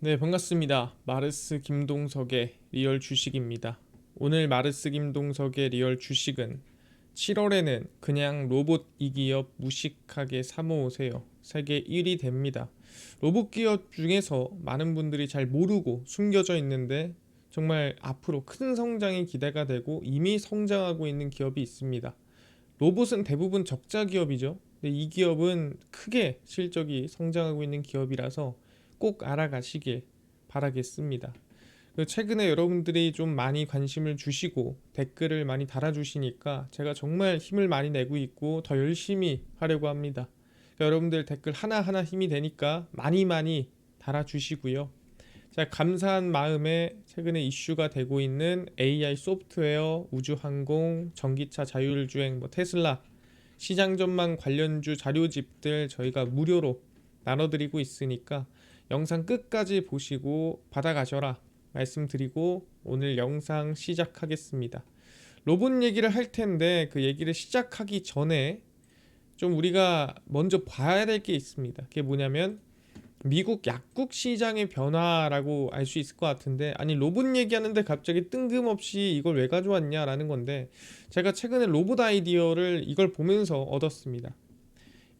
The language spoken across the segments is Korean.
네, 반갑습니다. 마르스 김동석의 리얼 주식입니다. 오늘 마르스 김동석의 리얼 주식은 7월에는 그냥 로봇 이 기업 무식하게 사모으세요. 세계 1위 됩니다. 로봇 기업 중에서 많은 분들이 잘 모르고 숨겨져 있는데 정말 앞으로 큰 성장이 기대가 되고 이미 성장하고 있는 기업이 있습니다. 로봇은 대부분 적자 기업이죠. 근데 이 기업은 크게 실적이 성장하고 있는 기업이라서 꼭 알아가시길 바라겠습니다. 그리고 최근에 여러분들이 좀 많이 관심을 주시고 댓글을 많이 달아주시니까 제가 정말 힘을 많이 내고 있고 더 열심히 하려고 합니다. 그러니까 여러분들 댓글 하나하나 힘이 되니까 많이 많이 달아주시고요. 제가 감사한 마음에 최근에 이슈가 되고 있는 AI 소프트웨어, 우주항공, 전기차 자율주행, 테슬라 시장 전망 관련주 자료집들 저희가 무료로 나눠드리고 있으니까 영상 끝까지 보시고 받아가셔라 말씀드리고 오늘 영상 시작하겠습니다. 로봇 얘기를 할 텐데 그 얘기를 시작하기 전에 좀 우리가 먼저 봐야 될 게 있습니다. 그게 뭐냐면 미국 약국 시장의 변화라고 알 수 있을 것 같은데, 아니 로봇 얘기하는데 갑자기 뜬금없이 이걸 왜 가져왔냐라는 건데, 제가 최근에 로봇 아이디어를 이걸 보면서 얻었습니다.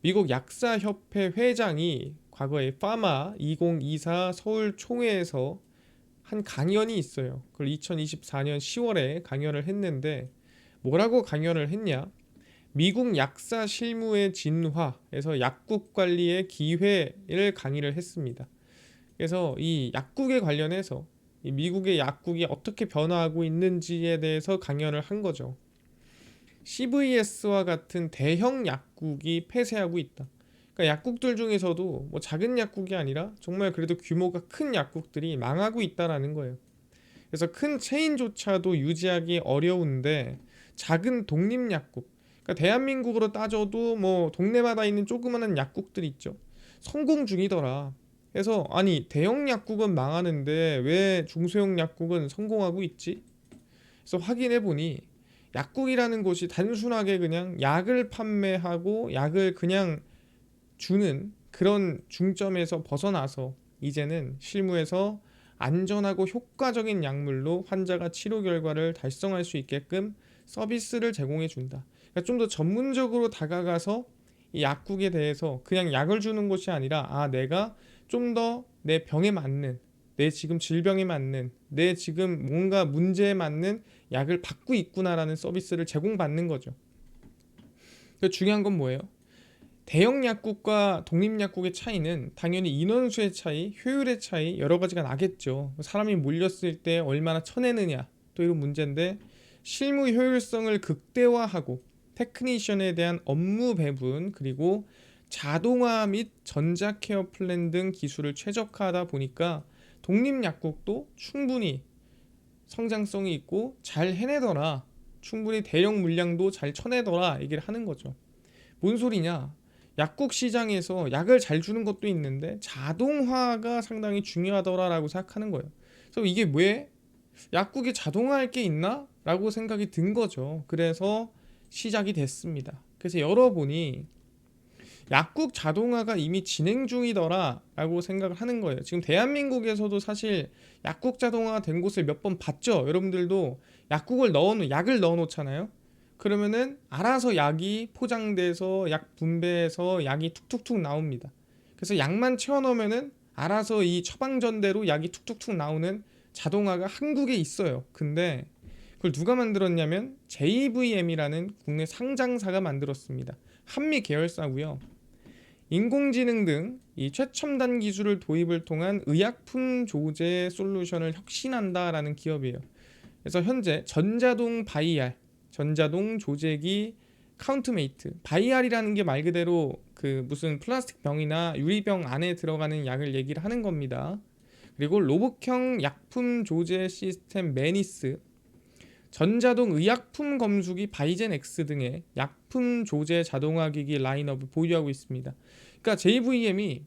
미국 약사협회 회장이 과거에 파마 2024 서울 총회에서 한 강연이 있어요. 그걸 2024년 10월에 강연을 했는데 뭐라고 강연을 했냐? 미국 약사 실무의 진화에서 약국 관리의 기회를 강의를 했습니다. 그래서 이 약국에 관련해서 이 미국의 약국이 어떻게 변화하고 있는지에 대해서 강연을 한 거죠. CVS와 같은 대형 약국이 폐쇄하고 있다. 그러니까 약국들 중에서도 뭐 작은 약국이 아니라 정말 그래도 규모가 큰 약국들이 망하고 있다라는 거예요. 그래서 큰 체인조차도 유지하기 어려운데 작은 독립 약국, 그러니까 대한민국으로 따져도 뭐 동네마다 있는 조그마한 약국들 있죠. 성공 중이더라. 그래서 아니 대형 약국은 망하는데 왜 중소형 약국은 성공하고 있지? 그래서 확인해 보니 약국이라는 곳이 단순하게 그냥 약을 판매하고 약을 그냥 주는 그런 중점에서 벗어나서 이제는 실무에서 안전하고 효과적인 약물로 환자가 치료 결과를 달성할 수 있게끔 서비스를 제공해 준다. 그러니까 좀 더 전문적으로 다가가서 이 약국에 대해서 그냥 약을 주는 곳이 아니라 내가 좀 더 내 병에 맞는, 내 지금 질병에 맞는, 내 지금 뭔가 문제에 맞는 약을 받고 있구나라는 서비스를 제공받는 거죠. 그 중요한 건 뭐예요? 대형 약국과 독립 약국의 차이는 당연히 인원수의 차이, 효율의 차이 여러 가지가 나겠죠. 사람이 몰렸을 때 얼마나 쳐내느냐 또 이런 문제인데 실무 효율성을 극대화하고 테크니션에 대한 업무 배분 그리고 자동화 및 전자 케어 플랜 등 기술을 최적화하다 보니까 독립 약국도 충분히 성장성이 있고 잘 해내더라. 충분히 대형 물량도 잘 쳐내더라 얘기를 하는 거죠. 뭔 소리냐? 약국 시장에서 약을 잘 주는 것도 있는데 자동화가 상당히 중요하더라라고 생각하는 거예요. 그래서 이게 왜 약국에 자동화할 게 있나? 라고 생각이 든 거죠. 그래서 시작이 됐습니다. 그래서 열어보니 약국 자동화가 이미 진행 중이더라 라고 생각을 하는 거예요. 지금 대한민국에서도 사실 약국 자동화가 된 곳을 몇 번 봤죠. 여러분들도 약을 넣어 놓잖아요. 그러면은 알아서 약이 포장돼서 약 분배해서 약이 툭툭툭 나옵니다. 그래서 약만 채워 넣으면은 알아서 이 처방전대로 약이 툭툭툭 나오는 자동화가 한국에 있어요. 근데 그걸 누가 만들었냐면 JVM이라는 국내 상장사가 만들었습니다. 한미 계열사고요. 인공지능 등 이 최첨단 기술을 도입을 통한 의약품 조제 솔루션을 혁신한다라는 기업이에요. 그래서 현재 전자동 바이알, 전자동 조제기 카운트메이트, 바이알이라는 게 말 그대로 그 무슨 플라스틱 병이나 유리병 안에 들어가는 약을 얘기를 하는 겁니다. 그리고 로봇형 약품 조제 시스템 매니스, 전자동 의약품 검수기 바이젠 X 등의 약품 조제 자동화 기기 라인업을 보유하고 있습니다. 그러니까 JVM이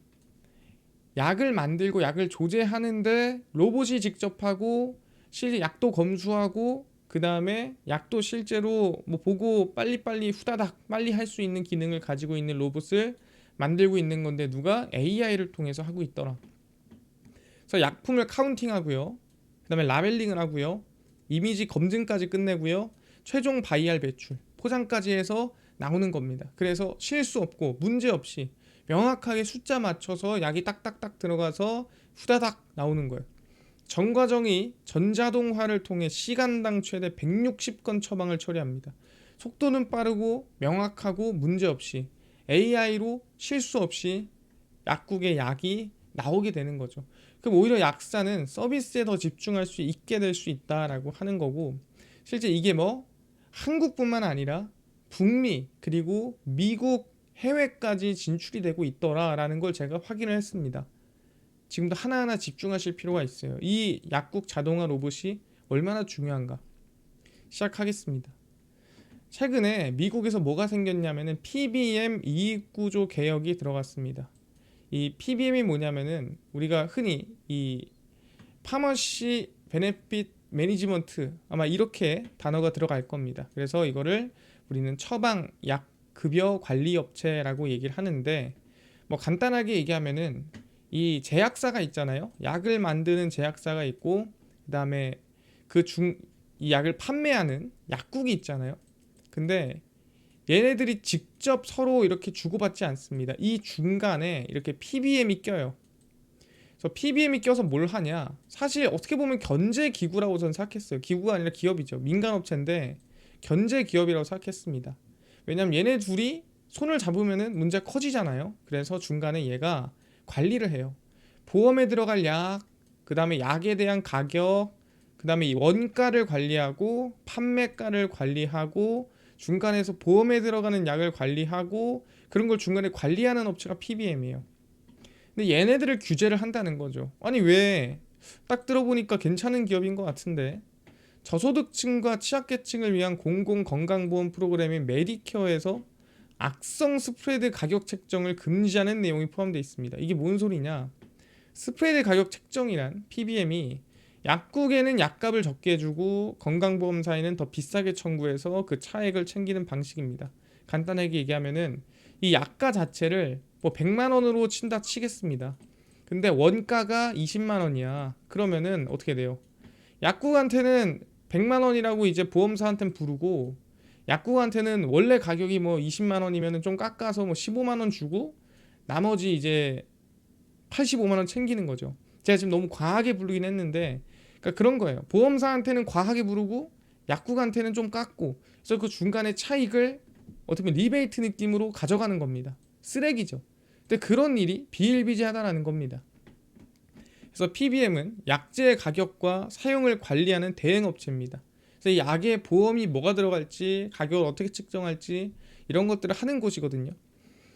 약을 만들고 약을 조제하는데 로봇이 직접 하고 실 약도 검수하고 그 다음에 약도 실제로 뭐 보고 빨리빨리 후다닥 빨리 할 수 있는 기능을 가지고 있는 로봇을 만들고 있는 건데 누가 AI를 통해서 하고 있더라. 그래서 약품을 카운팅하고요. 그다음에 라벨링을 하고요. 이미지 검증까지 끝내고요. 최종 바이알 배출, 포장까지 해서 나오는 겁니다. 그래서 실수 없고 문제 없이 명확하게 숫자 맞춰서 약이 딱딱딱 들어가서 후다닥 나오는 거예요. 전 과정이 전자동화를 통해 시간당 최대 160건 처방을 처리합니다. 속도는 빠르고 명확하고 문제없이 AI로 실수 없이 약국의 약이 나오게 되는 거죠. 그럼 오히려 약사는 서비스에 더 집중할 수 있게 될 수 있다라고 하는 거고, 실제 이게 뭐 한국뿐만 아니라 북미 그리고 미국 해외까지 진출이 되고 있더라라는 걸 제가 확인을 했습니다. 지금도 하나하나 집중하실 필요가 있어요. 이 약국 자동화 로봇이 얼마나 중요한가. 시작하겠습니다. 최근에 미국에서 뭐가 생겼냐면은 PBM 이익구조 개혁이 들어갔습니다. 이 PBM이 뭐냐면은 우리가 흔히 이 파머시 베네핏 매니지먼트, 아마 이렇게 단어가 들어갈 겁니다. 그래서 이거를 우리는 처방 약 급여 관리 업체라고 얘기를 하는데, 뭐 간단하게 얘기하면은 이 제약사가 있잖아요. 약을 만드는 제약사가 있고, 그다음에 이 약을 판매하는 약국이 있잖아요. 근데 얘네들이 직접 서로 이렇게 주고받지 않습니다. 이 중간에 이렇게 PBM이 껴요. 그래서 PBM이 껴서 뭘 하냐? 사실 어떻게 보면 견제 기구라고 저는 생각했어요. 기구가 아니라 기업이죠. 민간 업체인데 견제 기업이라고 생각했습니다. 왜냐면 얘네 둘이 손을 잡으면은 문제가 커지잖아요. 그래서 중간에 얘가 관리를 해요. 보험에 들어갈 약, 그 다음에 약에 대한 가격, 그 다음에 이 원가를 관리하고 판매가를 관리하고 중간에서 보험에 들어가는 약을 관리하고 그런 걸 중간에 관리하는 업체가 PBM이에요. 근데 얘네들을 규제를 한다는 거죠. 아니 왜? 딱 들어보니까 괜찮은 기업인 것 같은데. 저소득층과 취약계층을 위한 공공건강보험 프로그램인 메디케어에서 악성 스프레드 가격 책정을 금지하는 내용이 포함되어 있습니다. 이게 뭔 소리냐? 스프레드 가격 책정이란 PBM이 약국에는 약값을 적게 해주고 건강보험사에는 더 비싸게 청구해서 그 차액을 챙기는 방식입니다. 간단하게 얘기하면은 이 약가 자체를 뭐 100만 원으로 친다 치겠습니다. 근데 원가가 20만 원이야. 그러면은 어떻게 돼요? 약국한테는 100만 원이라고 이제 보험사한테는 부르고, 약국한테는 원래 가격이 뭐 20만 원이면은 좀 깎아서 뭐 15만 원 주고 나머지 이제 85만 원 챙기는 거죠. 제가 지금 너무 과하게 부르긴 했는데, 그러니까 그런 거예요. 보험사한테는 과하게 부르고 약국한테는 좀 깎고, 그래서 그 중간에 차익을 어떻게 보면 리베이트 느낌으로 가져가는 겁니다. 쓰레기죠. 근데 그런 일이 비일비재하다라는 겁니다. 그래서 PBM은 약제의 가격과 사용을 관리하는 대행업체입니다. 그래서 이 약에 보험이 뭐가 들어갈지, 가격을 어떻게 측정할지 이런 것들을 하는 곳이거든요.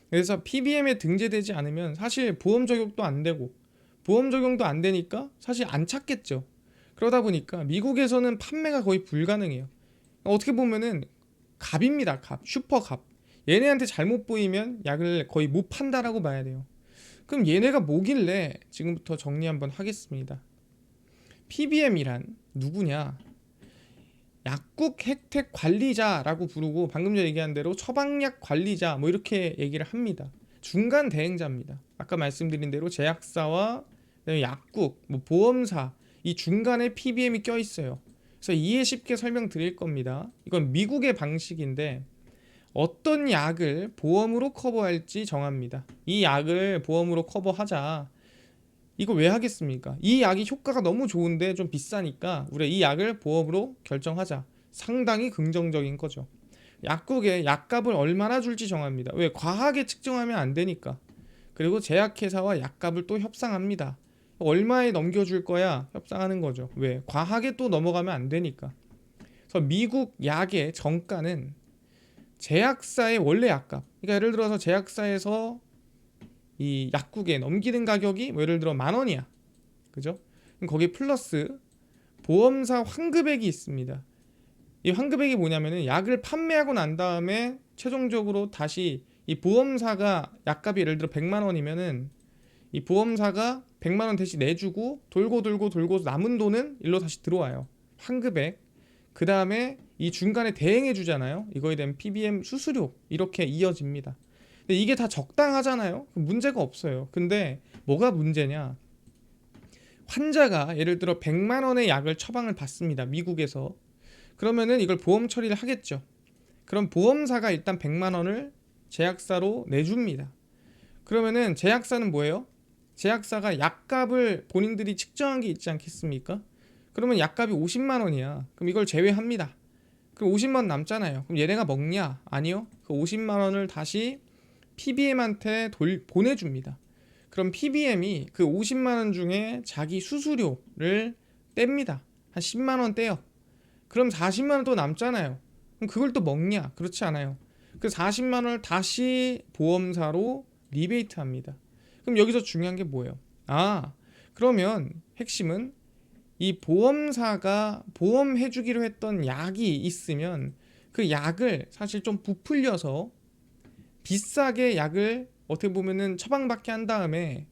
그래서 PBM에 등재되지 않으면 사실 보험 적용도 안 되고, 보험 적용도 안 되니까 사실 안 찾겠죠. 그러다 보니까 미국에서는 판매가 거의 불가능해요. 어떻게 보면은 갑입니다. 갑, 슈퍼 갑. 얘네한테 잘못 보이면 약을 거의 못 판다라고 봐야 돼요. 그럼 얘네가 뭐길래, 지금부터 정리 한번 하겠습니다. PBM이란 누구냐? 약국 혜택 관리자라고 부르고, 방금 전에 얘기한 대로 처방약 관리자 뭐 이렇게 얘기를 합니다. 중간 대행자입니다. 아까 말씀드린 대로 제약사와 약국, 뭐 보험사, 이 중간에 PBM이 껴 있어요. 그래서 이해 쉽게 설명드릴 겁니다. 이건 미국의 방식인데 어떤 약을 보험으로 커버할지 정합니다. 이 약을 보험으로 커버하자. 이거 왜 하겠습니까? 이 약이 효과가 너무 좋은데 좀 비싸니까 우리가 이 약을 보험으로 결정하자. 상당히 긍정적인 거죠. 약국에 약값을 얼마나 줄지 정합니다. 왜? 과하게 측정하면 안 되니까. 그리고 제약회사와 약값을 또 협상합니다. 얼마에 넘겨줄 거야? 협상하는 거죠. 왜? 과하게 또 넘어가면 안 되니까. 그래서 미국 약의 정가는 제약사의 원래 약값. 그러니까 예를 들어서 제약사에서 이 약국에 넘기는 가격이 뭐 예를 들어 10,000원이야. 그죠? 그럼 거기 플러스 보험사 환급액이 있습니다. 이 환급액이 뭐냐면은 약을 판매하고 난 다음에 최종적으로 다시 이 보험사가 약값이 예를 들어 100만 원이면은 이 보험사가 100만 원 대신 내주고 돌고 돌고 돌고 남은 돈은 일로 다시 들어와요. 환급액. 그 다음에 이 중간에 대행해 주잖아요. 이거에 대한 PBM 수수료 이렇게 이어집니다. 근데 이게 다 적당하잖아요. 문제가 없어요. 근데 뭐가 문제냐? 환자가 예를 들어 100만 원의 약을 처방을 받습니다. 미국에서. 그러면은 이걸 보험 처리를 하겠죠. 그럼 보험사가 일단 100만 원을 제약사로 내줍니다. 그러면은 제약사는 뭐예요? 제약사가 약값을 본인들이 측정한 게 있지 않겠습니까? 그러면 약값이 50만 원이야. 그럼 이걸 제외합니다. 그럼 50만 원 남잖아요. 그럼 얘네가 먹냐? 아니요. 그 50만 원을 다시 PBM한테 보내줍니다. 그럼 PBM이 그 50만 원 중에 자기 수수료를 뗍니다. 한 10만 원 떼요. 그럼 40만 원 또 남잖아요. 그럼 그걸 또 먹냐? 그렇지 않아요. 그 40만 원을 다시 보험사로 리베이트 합니다. 그럼 여기서 중요한 게 뭐예요? 그러면 핵심은 이 보험사가 보험해주기로 했던 약이 있으면 그 약을 사실 좀 부풀려서 비싸게 약을 어떻게 보면은 처방받게 한 다음에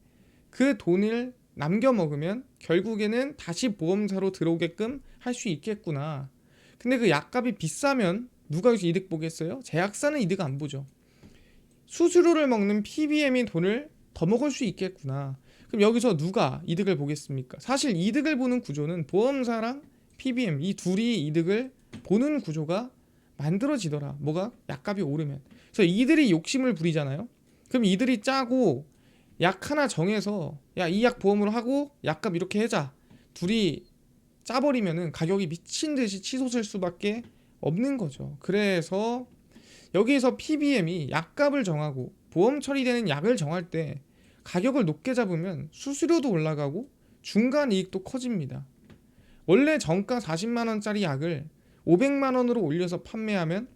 그 돈을 남겨 먹으면 결국에는 다시 보험사로 들어오게끔 할 수 있겠구나. 근데 그 약값이 비싸면 누가 여기서 이득 보겠어요? 제약사는 이득 안 보죠. 수수료를 먹는 PBM이 돈을 더 먹을 수 있겠구나. 그럼 여기서 누가 이득을 보겠습니까? 사실 이득을 보는 구조는 보험사랑 PBM 이 둘이 이득을 보는 구조가 만들어지더라. 뭐가? 약값이 오르면. 그래서 이들이 욕심을 부리잖아요. 그럼 이들이 짜고 약 하나 정해서 야, 이 약 보험으로 하고 약값 이렇게 해자. 둘이 짜버리면은 가격이 미친 듯이 치솟을 수밖에 없는 거죠. 그래서 여기에서 PBM이 약값을 정하고 보험 처리되는 약을 정할 때 가격을 높게 잡으면 수수료도 올라가고 중간 이익도 커집니다. 원래 정가 40만 원짜리 약을 500만 원으로 올려서 판매하면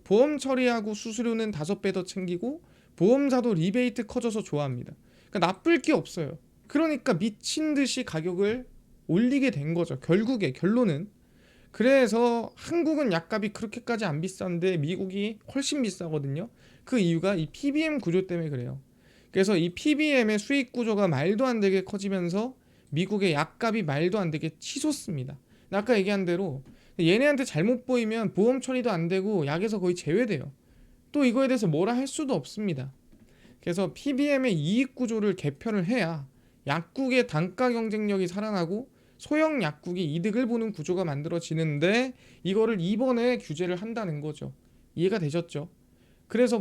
보험 처리하고 수수료는 5배 더 챙기고 보험사도 리베이트 커져서 좋아합니다. 그러니까 나쁠 게 없어요. 그러니까 미친 듯이 가격을 올리게 된 거죠. 결국에 결론은. 그래서 한국은 약값이 그렇게까지 안 비싼데 미국이 훨씬 비싸거든요. 그 이유가 이 PBM 구조 때문에 그래요. 그래서 이 PBM의 수익 구조가 말도 안 되게 커지면서 미국의 약값이 말도 안 되게 치솟습니다. 아까 얘기한 대로 얘네한테 잘못 보이면 보험 처리도 안 되고 약에서 거의 제외돼요. 또 이거에 대해서 뭐라 할 수도 없습니다. 그래서 PBM의 이익 구조를 개편을 해야 약국의 단가 경쟁력이 살아나고 소형 약국이 이득을 보는 구조가 만들어지는데 이거를 이번에 규제를 한다는 거죠. 이해가 되셨죠? 그래서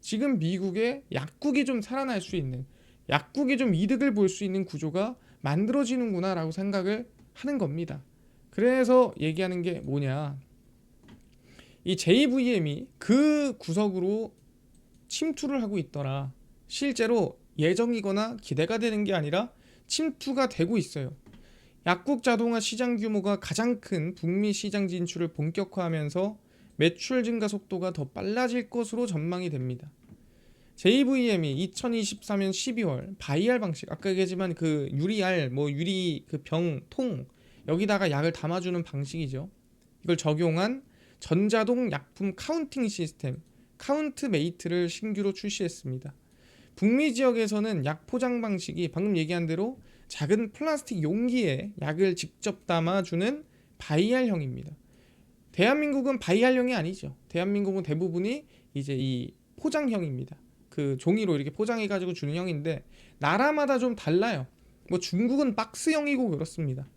지금 미국의 약국이 좀 살아날 수 있는 약국이 좀 이득을 볼 수 있는 구조가 만들어지는구나 라고 생각을 하는 겁니다. 그래서 얘기하는 게 뭐냐, 이 JVM이 그 구석으로 침투를 하고 있더라. 실제로 예정이거나 기대가 되는 게 아니라 침투가 되고 있어요. 약국 자동화 시장 규모가 가장 큰 북미 시장 진출을 본격화하면서 매출 증가 속도가 더 빨라질 것으로 전망이 됩니다. JVM이 2024년 12월 바이알 방식, 아까 얘기했지만 그 유리알, 유리 그 병, 통 여기다가 약을 담아주는 방식이죠. 이걸 적용한 전자동 약품 카운팅 시스템 카운트메이트를 신규로 출시했습니다. 북미 지역에서는 약 포장 방식이 방금 얘기한 대로 작은 플라스틱 용기에 약을 직접 담아주는 바이알형입니다. 대한민국은 바이알형이 아니죠. 대한민국은 대부분이 이제 이 포장형입니다. 그 종이로 이렇게 포장해가지고 주는 형인데 나라마다 좀 달라요. 중국은 박스형이고 그렇습니다.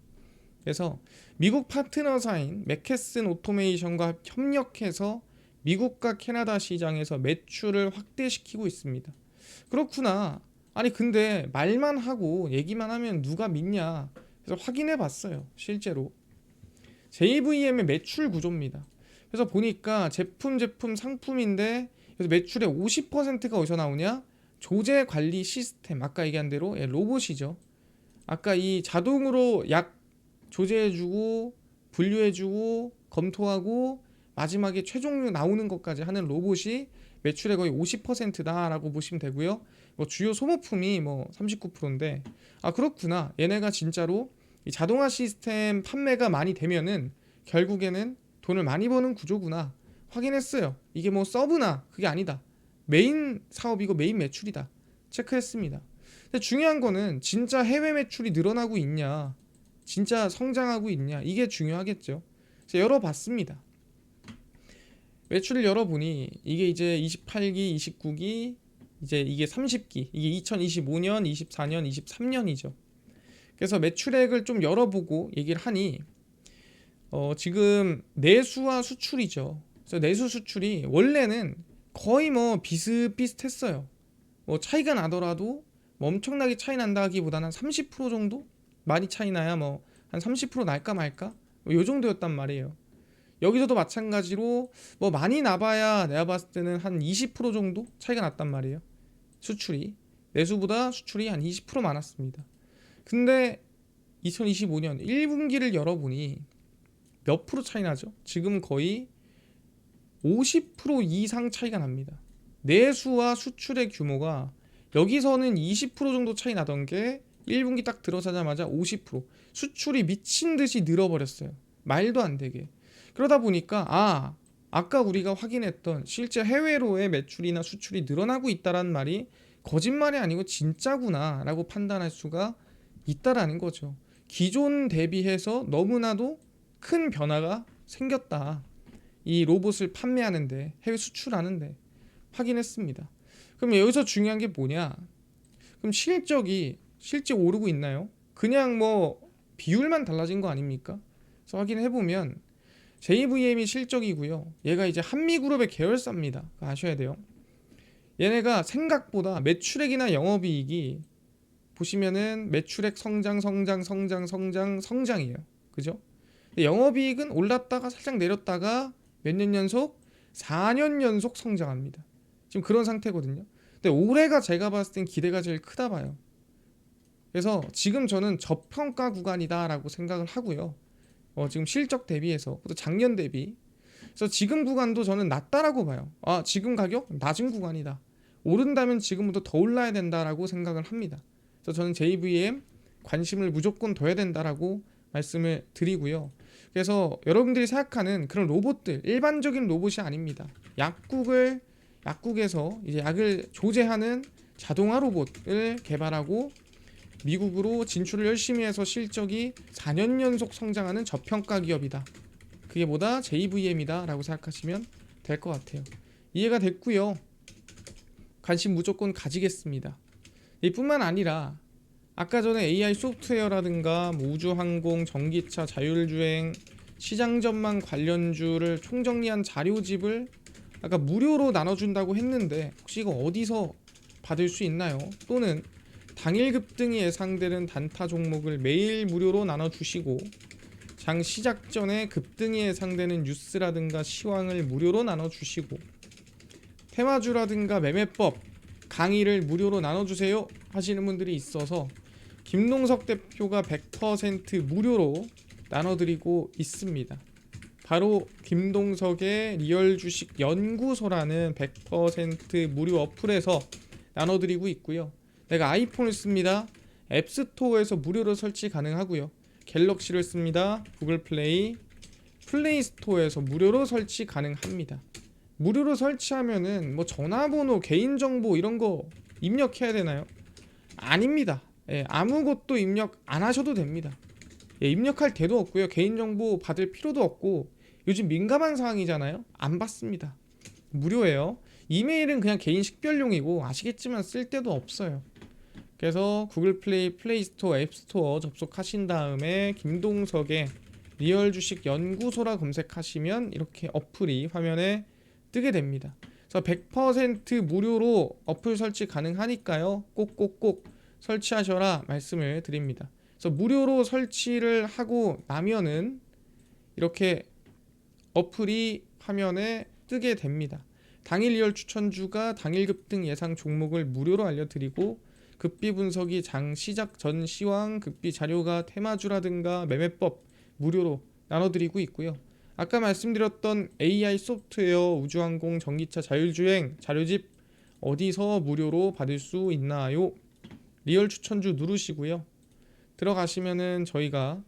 그래서 미국 파트너사인 맥케슨 오토메이션과 협력해서 미국과 캐나다 시장에서 매출을 확대시키고 있습니다. 그렇구나. 아니 근데 말만 하고 얘기만 하면 누가 믿냐. 그래서 확인해 봤어요. 실제로 JVM의 매출 구조입니다. 그래서 보니까 제품 상품인데 그래서 매출의 50%가 어디서 나오냐? 조제 관리 시스템, 아까 얘기한 대로 로봇이죠. 아까 이 자동으로 약 조제해주고 분류해주고 검토하고 마지막에 최종 나오는 것까지 하는 로봇이 매출의 거의 50%다라고 보시면 되고요. 주요 소모품이 39%인데 그렇구나. 얘네가 진짜로 이 자동화 시스템 판매가 많이 되면은 결국에는 돈을 많이 버는 구조구나 확인했어요. 이게 서브나 그게 아니다. 메인 사업이고 메인 매출이다. 체크했습니다. 근데 중요한 거는 진짜 해외 매출이 늘어나고 있냐, 진짜 성장하고 있냐, 이게 중요하겠죠. 그래서 열어봤습니다. 매출을 열어보니 이게 이제 28기, 29기, 이제 이게 30기, 이게 2025년, 24년, 23년이죠. 그래서 매출액을 좀 열어보고 얘기를 하니 지금 내수와 수출이죠. 그래서 내수 수출이 원래는 거의 뭐 비슷비슷했어요. 뭐 차이가 나더라도 뭐 엄청나게 차이 난다 하기보다는 30% 정도? 많이 차이 나야 뭐 한 30% 날까 말까? 뭐요 정도였단 말이에요. 여기서도 마찬가지로 뭐 많이 나봐야 내가 봤을 때는 한 20% 정도 차이가 났단 말이에요. 수출이 내수보다 수출이 한 20% 많았습니다. 근데 2025년 1분기를 열어보니 몇 프로 차이 나죠? 지금 거의 50% 이상 차이가 납니다. 내수와 수출의 규모가 여기서는 20% 정도 차이 나던 게 1분기 딱 들어서자마자 50% 수출이 미친 듯이 늘어버렸어요. 말도 안 되게. 그러다 보니까 아까 우리가 확인했던 실제 해외로의 매출이나 수출이 늘어나고 있다는 말이 거짓말이 아니고 진짜구나 라고 판단할 수가 있다라는 거죠. 기존 대비해서 너무나도 큰 변화가 생겼다. 이 로봇을 판매하는데 해외 수출하는데 확인했습니다. 그럼 여기서 중요한 게 뭐냐? 그럼 실적이 실제 오르고 있나요? 그냥 뭐 비율만 달라진 거 아닙니까? 그래서 확인해 보면 JVM이 실적이고요. 얘가 이제 한미그룹의 계열사입니다. 아셔야 돼요. 얘네가 생각보다 매출액이나 영업이익이 보시면은 매출액 성장이에요. 그죠? 영업이익은 올랐다가 살짝 내렸다가 몇 년 연속? 4년 연속 성장합니다. 지금 그런 상태거든요. 근데 올해가 제가 봤을 땐 기대가 제일 크다 봐요. 그래서 지금 저는 저평가 구간이다라고 생각을 하고요. 지금 실적 대비해서 또 작년 대비 그래서 지금 구간도 저는 낮다라고 봐요. 지금 가격 낮은 구간이다. 오른다면 지금부터 더 올라야 된다라고 생각을 합니다. 그래서 저는 JVM 관심을 무조건 둬야 된다라고 말씀을 드리고요. 그래서 여러분들이 생각하는 그런 로봇들 일반적인 로봇이 아닙니다. 약국에서 이제 약을 조제하는 자동화 로봇을 개발하고 미국으로 진출을 열심히 해서 실적이 4년 연속 성장하는 저평가 기업이다. 그게 뭐다? JVM이다 라고 생각하시면 될 것 같아요. 이해가 됐고요. 관심 무조건 가지겠습니다. 이뿐만 아니라 아까 전에 AI 소프트웨어라든가 우주항공, 전기차, 자율주행, 시장 전망 관련주를 총정리한 자료집을 아까 무료로 나눠준다고 했는데 혹시 이거 어디서 받을 수 있나요? 또는 당일 급등이 예상되는 단타 종목을 매일 무료로 나눠주시고 장 시작 전에 급등이 예상되는 뉴스라든가 시황을 무료로 나눠주시고 테마주라든가 매매법 강의를 무료로 나눠주세요 하시는 분들이 있어서 김동석 대표가 100% 무료로 나눠드리고 있습니다. 바로 김동석의 리얼 주식 연구소라는 100% 무료 어플에서 나눠드리고 있고요. 내가 아이폰을 씁니다. 앱스토어에서 무료로 설치 가능하고요. 갤럭시를 씁니다. 구글 플레이 스토어에서 무료로 설치 가능합니다. 무료로 설치하면은 뭐 전화번호, 개인정보 이런 거 입력해야 되나요? 아닙니다. 아무것도 입력 안 하셔도 됩니다. 입력할 데도 없고요. 개인정보 받을 필요도 없고 요즘 민감한 사항이잖아요. 안 받습니다. 무료예요. 이메일은 그냥 개인 식별용이고 아시겠지만 쓸 데도 없어요. 그래서 구글 플레이 스토어, 앱 스토어 접속하신 다음에 김동석의 리얼 주식 연구소라 검색하시면 이렇게 어플이 화면에 뜨게 됩니다. 그래서 100% 무료로 어플 설치 가능하니까요. 꼭꼭꼭 설치하셔라 말씀을 드립니다. 그래서 무료로 설치를 하고 나면은 이렇게 어플이 화면에 뜨게 됩니다. 당일 리얼 추천주가 당일 급등 예상 종목을 무료로 알려드리고 급비 분석이 장 시작 전 시황, 급비 자료가 테마주라든가 매매법 무료로 나눠드리고 있고요. 아까 말씀드렸던 AI 소프트웨어, 우주항공, 전기차, 자율주행 자료집 어디서 무료로 받을 수 있나요? 리얼 추천주 누르시고요. 들어가시면은 저희가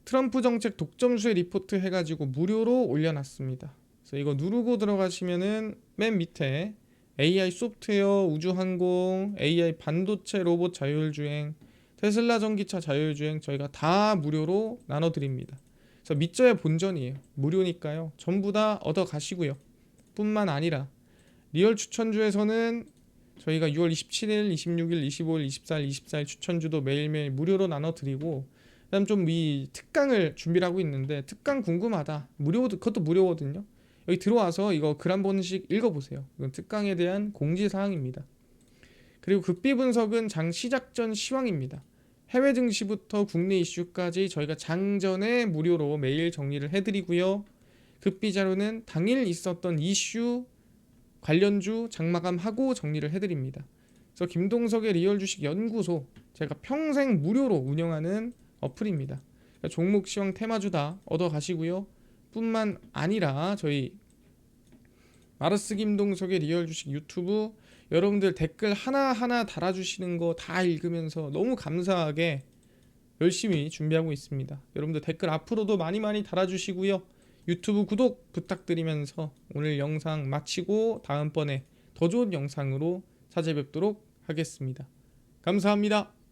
트럼프 정책 독점수의 리포트 해가지고 무료로 올려놨습니다. 그래서 이거 누르고 들어가시면은 맨 밑에 AI 소프트웨어, 우주항공, AI 반도체, 로봇 자율주행, 테슬라 전기차 자율주행 저희가 다 무료로 나눠드립니다. 그래서 믿져야 본전이에요. 무료니까요. 전부 다 얻어 가시고요. 뿐만 아니라 리얼 추천주에서는 저희가 6월 27일, 26일, 25일, 24일, 24일 추천주도 매일매일 무료로 나눠드리고, 그다음 좀 이 특강을 준비를 하고 있는데, 특강 궁금하다, 무료, 그것도 무료거든요. 여기 들어와서 이거 글 한 번씩 읽어보세요. 이건 특강에 대한 공지사항입니다. 그리고 극비 분석은 장 시작 전 시황입니다. 해외 증시부터 국내 이슈까지 저희가 장전에 무료로 매일 정리를 해드리고요. 극비 자료는 당일 있었던 이슈 관련주 장마감하고 정리를 해드립니다. 그래서 김동석의 리얼 주식 연구소, 제가 평생 무료로 운영하는 어플입니다. 그러니까 종목 시황 테마주 다 얻어 가시고요. 뿐만 아니라 저희 마르스 김동석의 리얼 주식 유튜브, 여러분들 댓글 하나하나 달아주시는 거 다 읽으면서 너무 감사하게 열심히 준비하고 있습니다. 여러분들 댓글 앞으로도 많이 많이 달아주시고요. 유튜브 구독 부탁드리면서 오늘 영상 마치고 다음번에 더 좋은 영상으로 찾아뵙도록 하겠습니다. 감사합니다.